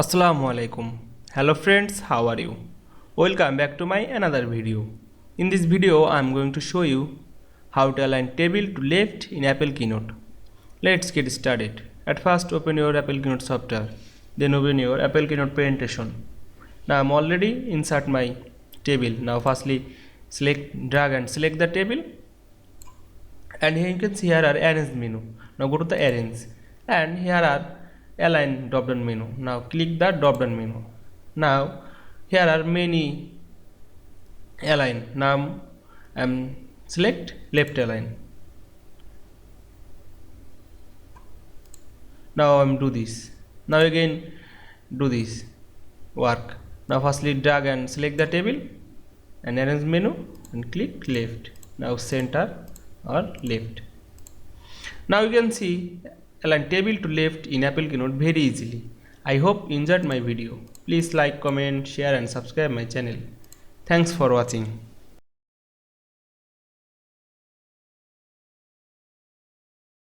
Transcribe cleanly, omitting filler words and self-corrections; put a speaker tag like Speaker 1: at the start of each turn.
Speaker 1: Assalamu Walaikum. Hello friends, how are you? Welcome back to my another video. In this video, I am going to show you how to align table to left in Apple Keynote. Let's get started. At first, open your Apple Keynote software. Then open your Apple Keynote presentation. Now I am already insert my table. Now firstly, drag and select the table. And here you can see here are arrange menu. Now go to the arrange. And here are align drop down menu. Now click the drop down menu. Now here are many align. Now select left align. Now do this. Now again do this work. Now firstly drag and select the table and arrange menu and click left. Now center or left. Now you can see align table to left in Apple Keynote very easily. I hope you enjoyed my video. Please like, comment, share and subscribe my channel. Thanks for watching.